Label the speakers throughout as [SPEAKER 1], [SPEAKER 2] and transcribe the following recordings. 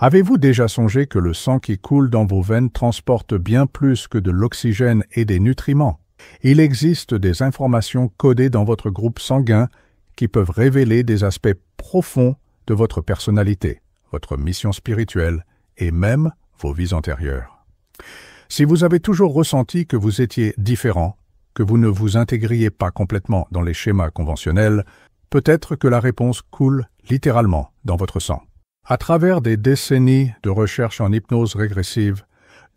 [SPEAKER 1] Avez-vous déjà songé que le sang qui coule dans vos veines transporte bien plus que de l'oxygène et des nutriments? Il existe des informations codées dans votre groupe sanguin qui peuvent révéler des aspects profonds de votre personnalité, votre mission spirituelle et même vos vies antérieures. Si vous avez toujours ressenti que vous étiez différent, que vous ne vous intégriez pas complètement dans les schémas conventionnels, peut-être que la réponse coule littéralement dans votre sang. À travers des décennies de recherche en hypnose régressive,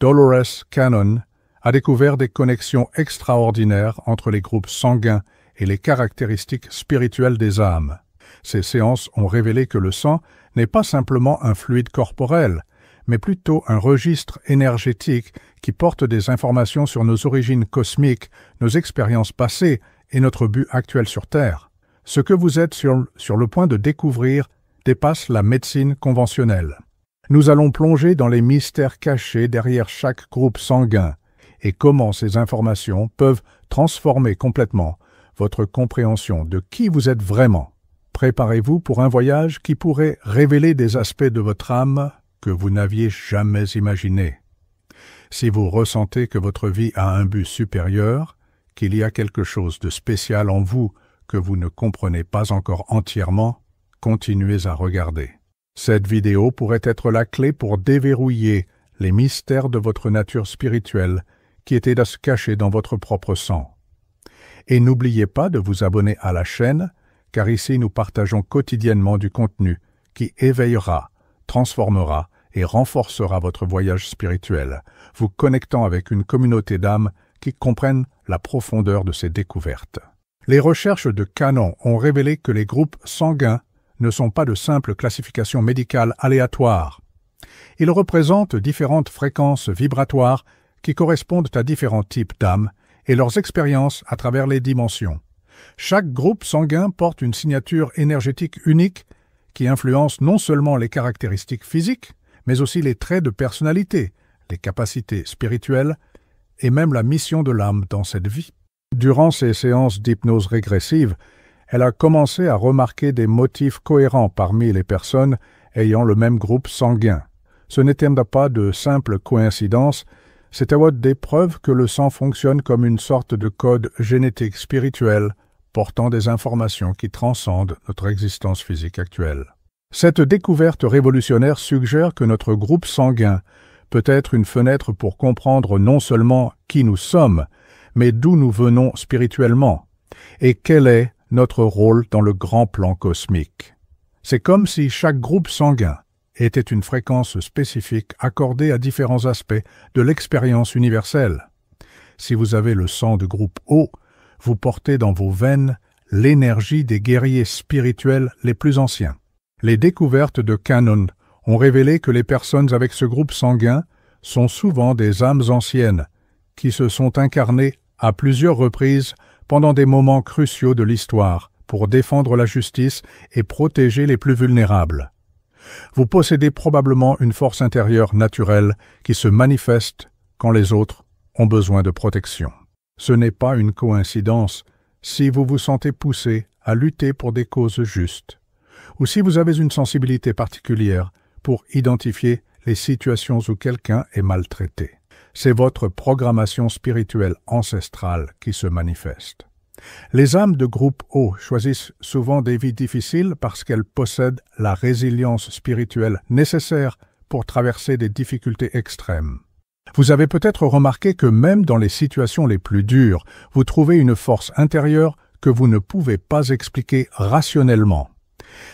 [SPEAKER 1] Dolores Cannon a découvert des connexions extraordinaires entre les groupes sanguins et les caractéristiques spirituelles des âmes. Ces séances ont révélé que le sang n'est pas simplement un fluide corporel, mais plutôt un registre énergétique qui porte des informations sur nos origines cosmiques, nos expériences passées et notre but actuel sur Terre. Ce que vous êtes sur le point de découvrir dépasse la médecine conventionnelle. Nous allons plonger dans les mystères cachés derrière chaque groupe sanguin et comment ces informations peuvent transformer complètement votre compréhension de qui vous êtes vraiment. Préparez-vous pour un voyage qui pourrait révéler des aspects de votre âme que vous n'aviez jamais imaginés. Si vous ressentez que votre vie a un but supérieur, qu'il y a quelque chose de spécial en vous que vous ne comprenez pas encore entièrement, continuez à regarder. Cette vidéo pourrait être la clé pour déverrouiller les mystères de votre nature spirituelle qui étaient cachés dans votre propre sang. Et n'oubliez pas de vous abonner à la chaîne, car ici nous partageons quotidiennement du contenu qui éveillera, transformera et renforcera votre voyage spirituel, vous connectant avec une communauté d'âmes qui comprennent la profondeur de ces découvertes. Les recherches de Cannon ont révélé que les groupes sanguins ne sont pas de simples classifications médicales aléatoires. Ils représentent différentes fréquences vibratoires qui correspondent à différents types d'âmes et leurs expériences à travers les dimensions. Chaque groupe sanguin porte une signature énergétique unique qui influence non seulement les caractéristiques physiques, mais aussi les traits de personnalité, les capacités spirituelles et même la mission de l'âme dans cette vie. Durant ces séances d'hypnose régressive, elle a commencé à remarquer des motifs cohérents parmi les personnes ayant le même groupe sanguin. Ce n'était pas de simples coïncidences, c'était des preuves que le sang fonctionne comme une sorte de code génétique spirituel portant des informations qui transcendent notre existence physique actuelle. Cette découverte révolutionnaire suggère que notre groupe sanguin peut être une fenêtre pour comprendre non seulement qui nous sommes, mais d'où nous venons spirituellement, et quel est notre rôle dans le grand plan cosmique. C'est comme si chaque groupe sanguin était une fréquence spécifique accordée à différents aspects de l'expérience universelle. Si vous avez le sang de groupe O, vous portez dans vos veines l'énergie des guerriers spirituels les plus anciens. Les découvertes de Cannon ont révélé que les personnes avec ce groupe sanguin sont souvent des âmes anciennes qui se sont incarnées à plusieurs reprises pendant des moments cruciaux de l'histoire pour défendre la justice et protéger les plus vulnérables. Vous possédez probablement une force intérieure naturelle qui se manifeste quand les autres ont besoin de protection. Ce n'est pas une coïncidence si vous vous sentez poussé à lutter pour des causes justes, ou si vous avez une sensibilité particulière pour identifier les situations où quelqu'un est maltraité. C'est votre programmation spirituelle ancestrale qui se manifeste. Les âmes de groupe O choisissent souvent des vies difficiles parce qu'elles possèdent la résilience spirituelle nécessaire pour traverser des difficultés extrêmes. Vous avez peut-être remarqué que même dans les situations les plus dures, vous trouvez une force intérieure que vous ne pouvez pas expliquer rationnellement.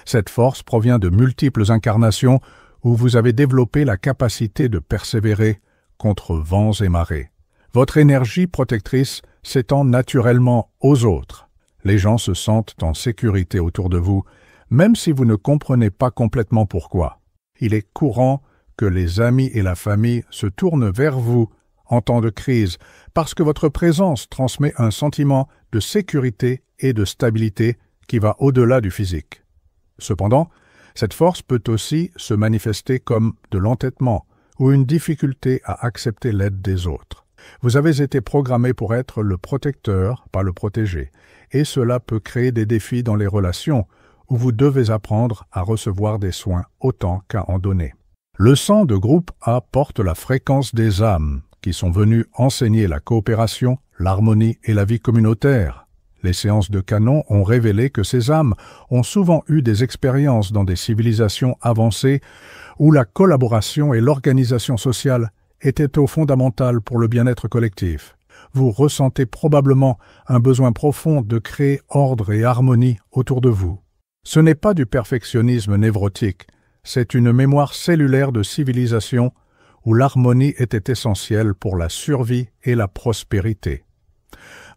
[SPEAKER 1] Cette force provient de multiples incarnations où vous avez développé la capacité de persévérer contre vents et marées. Votre énergie protectrice s'étend naturellement aux autres. Les gens se sentent en sécurité autour de vous, même si vous ne comprenez pas complètement pourquoi. Il est courant que les amis et la famille se tournent vers vous en temps de crise parce que votre présence transmet un sentiment de sécurité et de stabilité qui va au-delà du physique. Cependant, cette force peut aussi se manifester comme de l'entêtement ou une difficulté à accepter l'aide des autres. Vous avez été programmé pour être le protecteur, pas le protégé, et cela peut créer des défis dans les relations où vous devez apprendre à recevoir des soins autant qu'à en donner. Le sang de groupe A porte la fréquence des âmes, qui sont venues enseigner la coopération, l'harmonie et la vie communautaire. Les séances de canon ont révélé que ces âmes ont souvent eu des expériences dans des civilisations avancées où la collaboration et l'organisation sociale étaient au fondamental pour le bien-être collectif. Vous ressentez probablement un besoin profond de créer ordre et harmonie autour de vous. Ce n'est pas du perfectionnisme névrotique, c'est une mémoire cellulaire de civilisation où l'harmonie était essentielle pour la survie et la prospérité.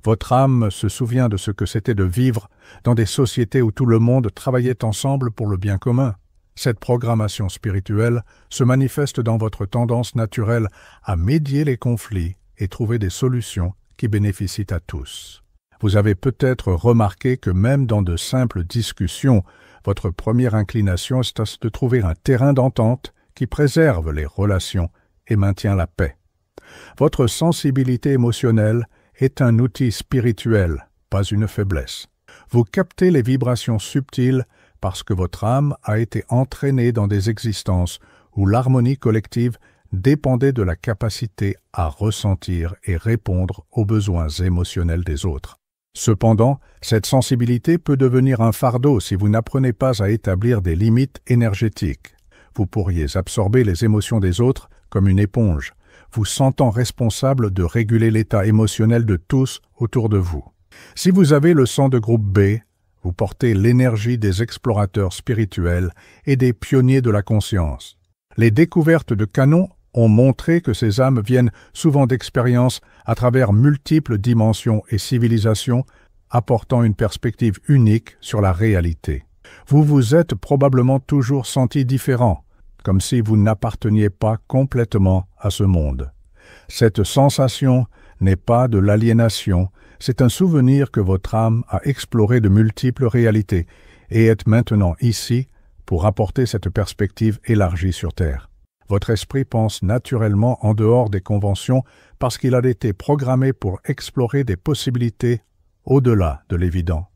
[SPEAKER 1] Votre âme se souvient de ce que c'était de vivre dans des sociétés où tout le monde travaillait ensemble pour le bien commun. Cette programmation spirituelle se manifeste dans votre tendance naturelle à médier les conflits et trouver des solutions qui bénéficient à tous. Vous avez peut-être remarqué que même dans de simples discussions, votre première inclination est de trouver un terrain d'entente qui préserve les relations et maintient la paix. Votre sensibilité émotionnelle est un outil spirituel, pas une faiblesse. Vous captez les vibrations subtiles parce que votre âme a été entraînée dans des existences où l'harmonie collective dépendait de la capacité à ressentir et répondre aux besoins émotionnels des autres. Cependant, cette sensibilité peut devenir un fardeau si vous n'apprenez pas à établir des limites énergétiques. Vous pourriez absorber les émotions des autres comme une éponge, vous sentant responsable de réguler l'état émotionnel de tous autour de vous. Si vous avez le sang de groupe B, vous portez l'énergie des explorateurs spirituels et des pionniers de la conscience. Les découvertes de Canon ont montré que ces âmes viennent souvent d'expériences à travers multiples dimensions et civilisations, apportant une perspective unique sur la réalité. Vous vous êtes probablement toujours senti différent, comme si vous n'apparteniez pas complètement à ce monde. Cette sensation n'est pas de l'aliénation, c'est un souvenir que votre âme a exploré de multiples réalités et est maintenant ici pour apporter cette perspective élargie sur Terre. Votre esprit pense naturellement en dehors des conventions parce qu'il a été programmé pour explorer des possibilités au-delà de l'évident.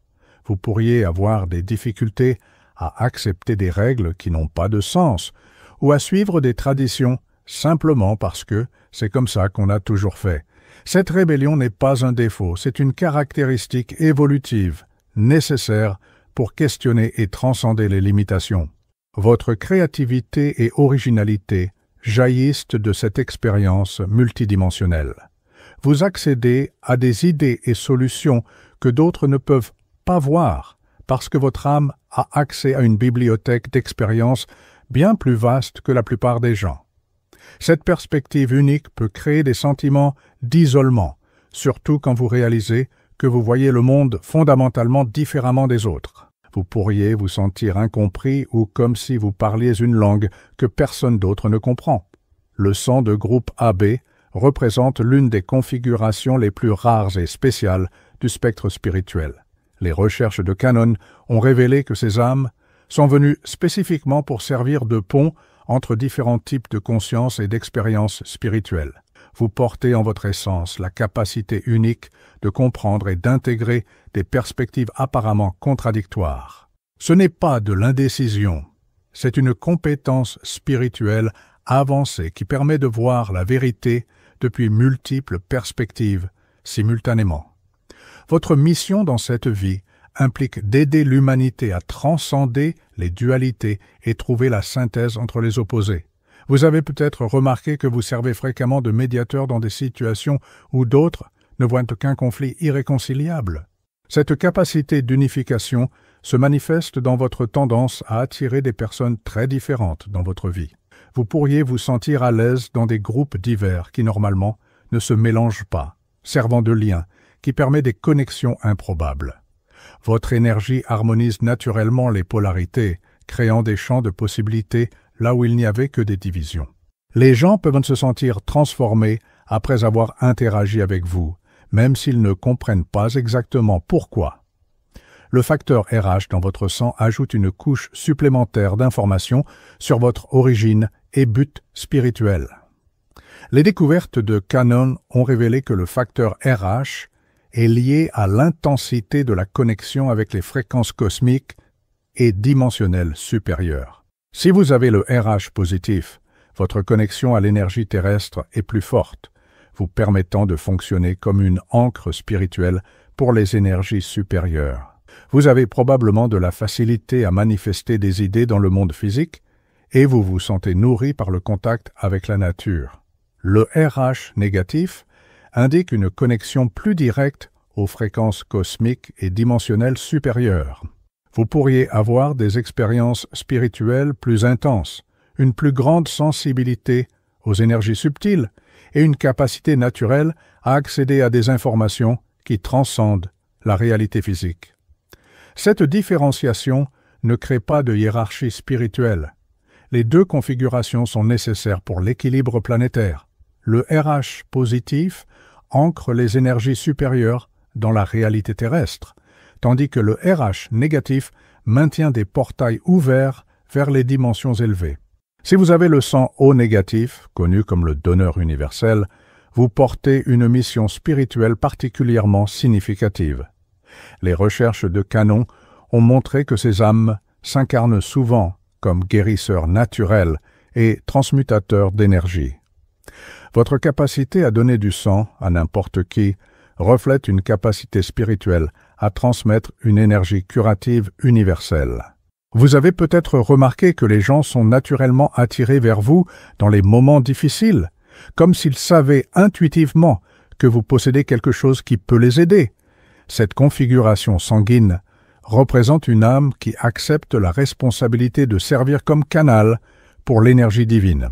[SPEAKER 1] Vous pourriez avoir des difficultés à accepter des règles qui n'ont pas de sens ou à suivre des traditions simplement parce que c'est comme ça qu'on a toujours fait. Cette rébellion n'est pas un défaut, c'est une caractéristique évolutive, nécessaire pour questionner et transcender les limitations. Votre créativité et originalité jaillissent de cette expérience multidimensionnelle. Vous accédez à des idées et solutions que d'autres ne peuvent pas voir parce que votre âme a accès à une bibliothèque d'expériences bien plus vaste que la plupart des gens. Cette perspective unique peut créer des sentiments d'isolement, surtout quand vous réalisez que vous voyez le monde fondamentalement différemment des autres. Vous pourriez vous sentir incompris ou comme si vous parliez une langue que personne d'autre ne comprend. Le sang de groupe AB représente l'une des configurations les plus rares et spéciales du spectre spirituel. Les recherches de Canon ont révélé que ces âmes sont venues spécifiquement pour servir de pont entre différents types de conscience et d'expériences spirituelles. Vous portez en votre essence la capacité unique de comprendre et d'intégrer des perspectives apparemment contradictoires. Ce n'est pas de l'indécision, c'est une compétence spirituelle avancée qui permet de voir la vérité depuis multiples perspectives simultanément. Votre mission dans cette vie implique d'aider l'humanité à transcender les dualités et trouver la synthèse entre les opposés. Vous avez peut-être remarqué que vous servez fréquemment de médiateur dans des situations où d'autres ne voient qu'un conflit irréconciliable. Cette capacité d'unification se manifeste dans votre tendance à attirer des personnes très différentes dans votre vie. Vous pourriez vous sentir à l'aise dans des groupes divers qui normalement ne se mélangent pas, servant de lien qui permet des connexions improbables. Votre énergie harmonise naturellement les polarités, créant des champs de possibilités là où il n'y avait que des divisions. Les gens peuvent se sentir transformés après avoir interagi avec vous, même s'ils ne comprennent pas exactement pourquoi. Le facteur RH dans votre sang ajoute une couche supplémentaire d'informations sur votre origine et but spirituel. Les découvertes de Canon ont révélé que le facteur RH est lié à l'intensité de la connexion avec les fréquences cosmiques et dimensionnelles supérieures. Si vous avez le RH positif, Votre connexion à l'énergie terrestre est plus forte, vous permettant de fonctionner comme une ancre spirituelle pour les énergies supérieures. Vous avez probablement de la facilité à manifester des idées dans le monde physique et vous vous sentez nourri par le contact avec la nature. Le RH négatif indique une connexion plus directe aux fréquences cosmiques et dimensionnelles supérieures. Vous pourriez avoir des expériences spirituelles plus intenses, une plus grande sensibilité aux énergies subtiles et une capacité naturelle à accéder à des informations qui transcendent la réalité physique. Cette différenciation ne crée pas de hiérarchie spirituelle. Les deux configurations sont nécessaires pour l'équilibre planétaire. Le RH positif ancre les énergies supérieures dans la réalité terrestre, tandis que le RH négatif maintient des portails ouverts vers les dimensions élevées. Si vous avez le sang O négatif, connu comme le donneur universel, vous portez une mission spirituelle particulièrement significative. Les recherches de Canon ont montré que ces âmes s'incarnent souvent comme guérisseurs naturels et transmutateurs d'énergie. Votre capacité à donner du sang à n'importe qui reflète une capacité spirituelle à transmettre une énergie curative universelle. Vous avez peut-être remarqué que les gens sont naturellement attirés vers vous dans les moments difficiles, comme s'ils savaient intuitivement que vous possédez quelque chose qui peut les aider. Cette configuration sanguine représente une âme qui accepte la responsabilité de servir comme canal pour l'énergie divine.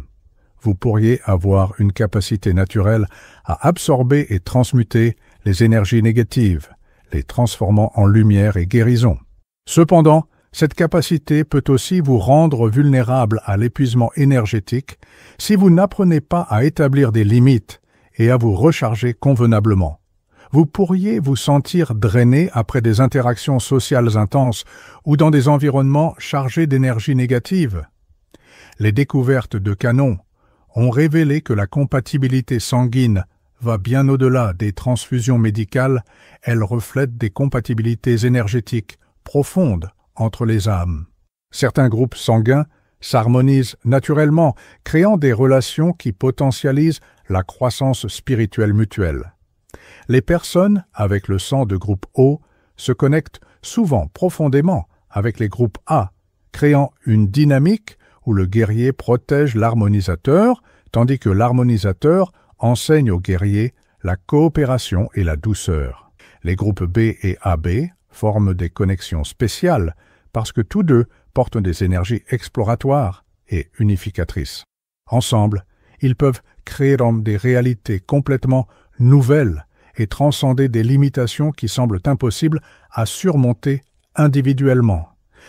[SPEAKER 1] Vous pourriez avoir une capacité naturelle à absorber et transmuter les énergies négatives, les transformant en lumière et guérison. Cependant, cette capacité peut aussi vous rendre vulnérable à l'épuisement énergétique si vous n'apprenez pas à établir des limites et à vous recharger convenablement. Vous pourriez vous sentir drainé après des interactions sociales intenses ou dans des environnements chargés d'énergie négative. Les découvertes de Canon ont révélé que la compatibilité sanguine va bien au-delà des transfusions médicales, elle reflète des compatibilités énergétiques profondes entre les âmes. Certains groupes sanguins s'harmonisent naturellement, créant des relations qui potentialisent la croissance spirituelle mutuelle. Les personnes avec le sang de groupe O se connectent souvent profondément avec les groupes A, créant une dynamique où le guerrier protège l'harmonisateur, tandis que l'harmonisateur enseigne au guerrier la coopération et la douceur. Les groupes B et AB forment des connexions spéciales parce que tous deux portent des énergies exploratoires et unificatrices. Ensemble, ils peuvent créer des réalités complètement nouvelles et transcender des limitations qui semblent impossibles à surmonter individuellement.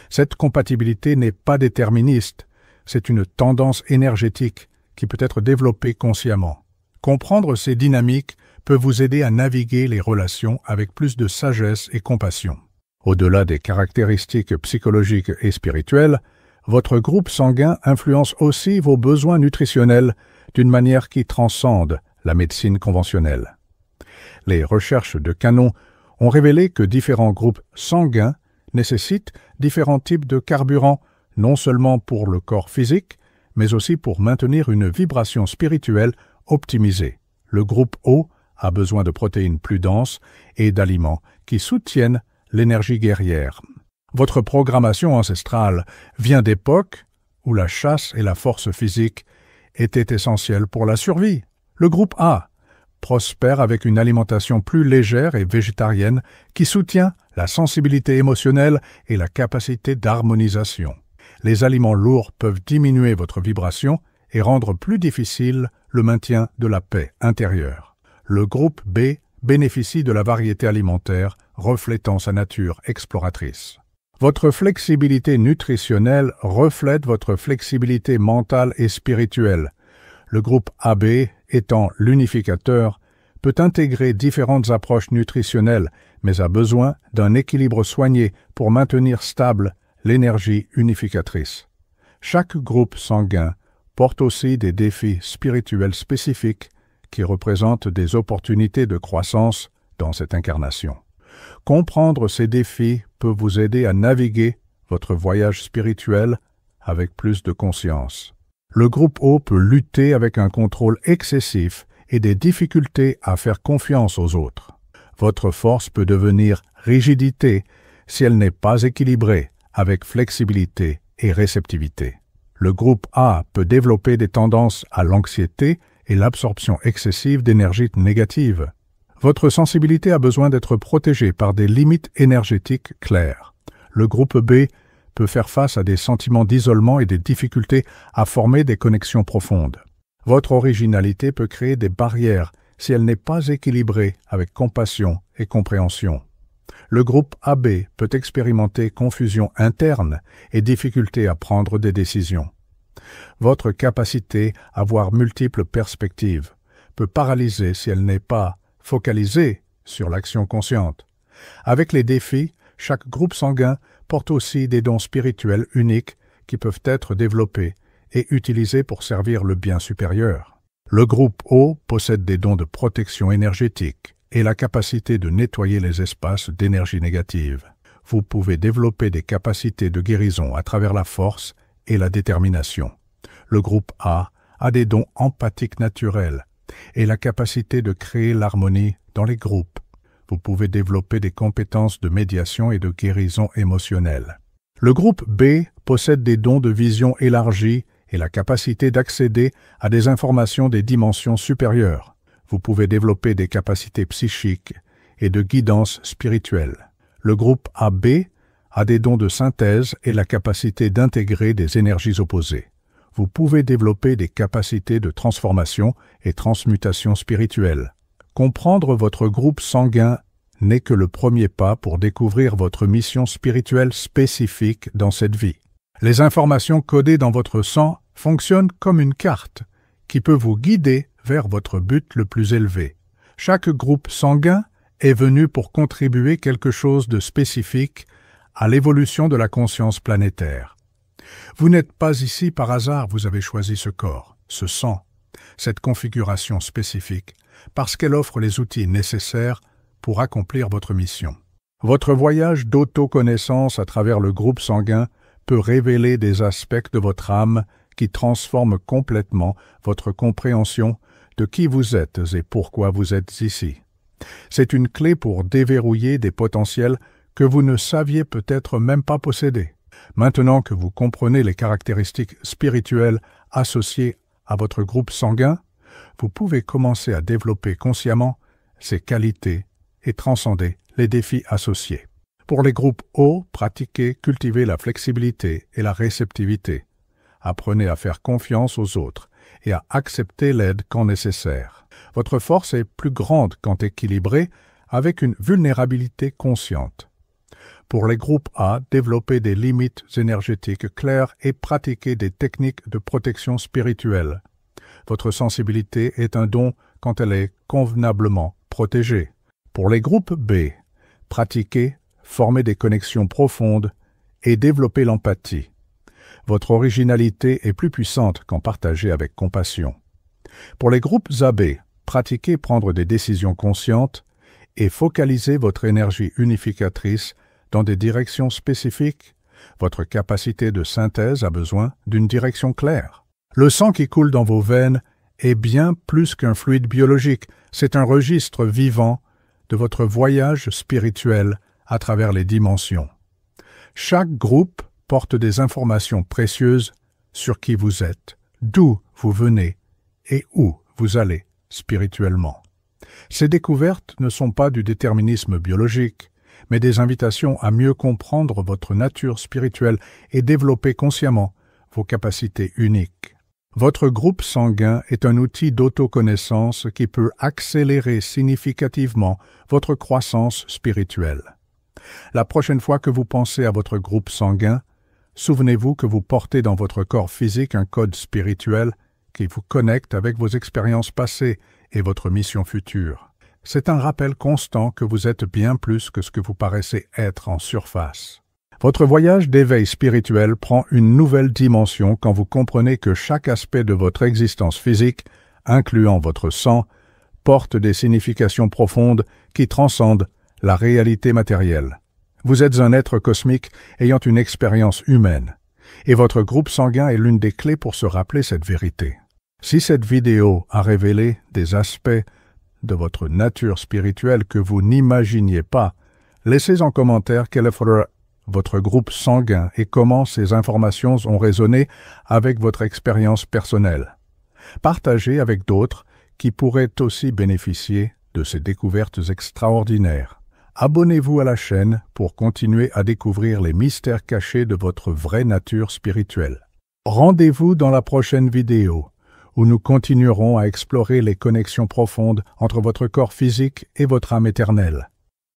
[SPEAKER 1] Cette compatibilité n'est pas déterministe, c'est une tendance énergétique qui peut être développée consciemment. Comprendre ces dynamiques peut vous aider à naviguer les relations avec plus de sagesse et compassion. Au-delà des caractéristiques psychologiques et spirituelles, votre groupe sanguin influence aussi vos besoins nutritionnels d'une manière qui transcende la médecine conventionnelle. Les recherches de Canon ont révélé que différents groupes sanguins nécessitent différents types de carburants, non seulement pour le corps physique, mais aussi pour maintenir une vibration spirituelle optimisée. Le groupe O a besoin de protéines plus denses et d'aliments qui soutiennent l'énergie guerrière. Votre programmation ancestrale vient d'époques où la chasse et la force physique étaient essentielles pour la survie. Le groupe A prospère avec une alimentation plus légère et végétarienne qui soutient la sensibilité émotionnelle et la capacité d'harmonisation. Les aliments lourds peuvent diminuer votre vibration et rendre plus difficile le maintien de la paix intérieure. Le groupe B bénéficie de la variété alimentaire reflétant sa nature exploratrice. Votre flexibilité nutritionnelle reflète votre flexibilité mentale et spirituelle. Le groupe AB, étant l'unificateur, peut intégrer différentes approches nutritionnelles, mais a besoin d'un équilibre soigné pour maintenir stable l'énergie unificatrice. Chaque groupe sanguin porte aussi des défis spirituels spécifiques qui représentent des opportunités de croissance dans cette incarnation. Comprendre ces défis peut vous aider à naviguer votre voyage spirituel avec plus de conscience. Le groupe O peut lutter avec un contrôle excessif et des difficultés à faire confiance aux autres. Votre force peut devenir rigidité si elle n'est pas équilibrée avec flexibilité et réceptivité. Le groupe A peut développer des tendances à l'anxiété et l'absorption excessive d'énergie négative. Votre sensibilité a besoin d'être protégée par des limites énergétiques claires. Le groupe B peut faire face à des sentiments d'isolement et des difficultés à former des connexions profondes. Votre originalité peut créer des barrières si elle n'est pas équilibrée avec compassion et compréhension. Le groupe AB peut expérimenter confusion interne et difficulté à prendre des décisions. Votre capacité à voir multiples perspectives peut paralyser si elle n'est pas focalisée sur l'action consciente. Avec les défis, chaque groupe sanguin porte aussi des dons spirituels uniques qui peuvent être développés et utilisés pour servir le bien supérieur. Le groupe O possède des dons de protection énergétique et la capacité de nettoyer les espaces d'énergie négative. Vous pouvez développer des capacités de guérison à travers la force et la détermination. Le groupe A a des dons empathiques naturels et la capacité de créer l'harmonie dans les groupes. Vous pouvez développer des compétences de médiation et de guérison émotionnelle. Le groupe B possède des dons de vision élargie et la capacité d'accéder à des informations des dimensions supérieures. Vous pouvez développer des capacités psychiques et de guidance spirituelle. Le groupe AB a des dons de synthèse et la capacité d'intégrer des énergies opposées. Vous pouvez développer des capacités de transformation et transmutation spirituelle. Comprendre votre groupe sanguin n'est que le premier pas pour découvrir votre mission spirituelle spécifique dans cette vie. Les informations codées dans votre sang fonctionnent comme une carte qui peut vous guider vers votre but le plus élevé. Chaque groupe sanguin est venu pour contribuer quelque chose de spécifique à l'évolution de la conscience planétaire. Vous n'êtes pas ici par hasard, vous avez choisi ce corps, ce sang, cette configuration spécifique, parce qu'elle offre les outils nécessaires pour accomplir votre mission. Votre voyage d'autoconnaissance à travers le groupe sanguin peut révéler des aspects de votre âme qui transforment complètement votre compréhension de qui vous êtes et pourquoi vous êtes ici. C'est une clé pour déverrouiller des potentiels que vous ne saviez peut-être même pas posséder. Maintenant que vous comprenez les caractéristiques spirituelles associées à votre groupe sanguin, vous pouvez commencer à développer consciemment ces qualités et transcender les défis associés. Pour les groupes O, pratiquez, cultivez la flexibilité et la réceptivité. Apprenez à faire confiance aux autres et à accepter l'aide quand nécessaire. Votre force est plus grande quand équilibrée avec une vulnérabilité consciente. Pour les groupes A, développez des limites énergétiques claires et pratiquez des techniques de protection spirituelle. Votre sensibilité est un don quand elle est convenablement protégée. Pour les groupes B, pratiquez, formez des connexions profondes et développez l'empathie. Votre originalité est plus puissante quand partagée avec compassion. Pour les groupes AB, pratiquez prendre des décisions conscientes et focalisez votre énergie unificatrice dans des directions spécifiques. Votre capacité de synthèse a besoin d'une direction claire. Le sang qui coule dans vos veines est bien plus qu'un fluide biologique, c'est un registre vivant de votre voyage spirituel à travers les dimensions. Chaque groupe porte des informations précieuses sur qui vous êtes, d'où vous venez et où vous allez spirituellement. Ces découvertes ne sont pas du déterminisme biologique, mais des invitations à mieux comprendre votre nature spirituelle et développer consciemment vos capacités uniques. Votre groupe sanguin est un outil d'autoconnaissance qui peut accélérer significativement votre croissance spirituelle. La prochaine fois que vous pensez à votre groupe sanguin, souvenez-vous que vous portez dans votre corps physique un code spirituel qui vous connecte avec vos expériences passées et votre mission future. C'est un rappel constant que vous êtes bien plus que ce que vous paraissez être en surface. Votre voyage d'éveil spirituel prend une nouvelle dimension quand vous comprenez que chaque aspect de votre existence physique, incluant votre sang, porte des significations profondes qui transcendent la réalité matérielle. Vous êtes un être cosmique ayant une expérience humaine. Et votre groupe sanguin est l'une des clés pour se rappeler cette vérité. Si cette vidéo a révélé des aspects de votre nature spirituelle que vous n'imaginiez pas, laissez en commentaire quel est votre groupe sanguin et comment ces informations ont résonné avec votre expérience personnelle. Partagez avec d'autres qui pourraient aussi bénéficier de ces découvertes extraordinaires. Abonnez-vous à la chaîne pour continuer à découvrir les mystères cachés de votre vraie nature spirituelle. Rendez-vous dans la prochaine vidéo, où nous continuerons à explorer les connexions profondes entre votre corps physique et votre âme éternelle.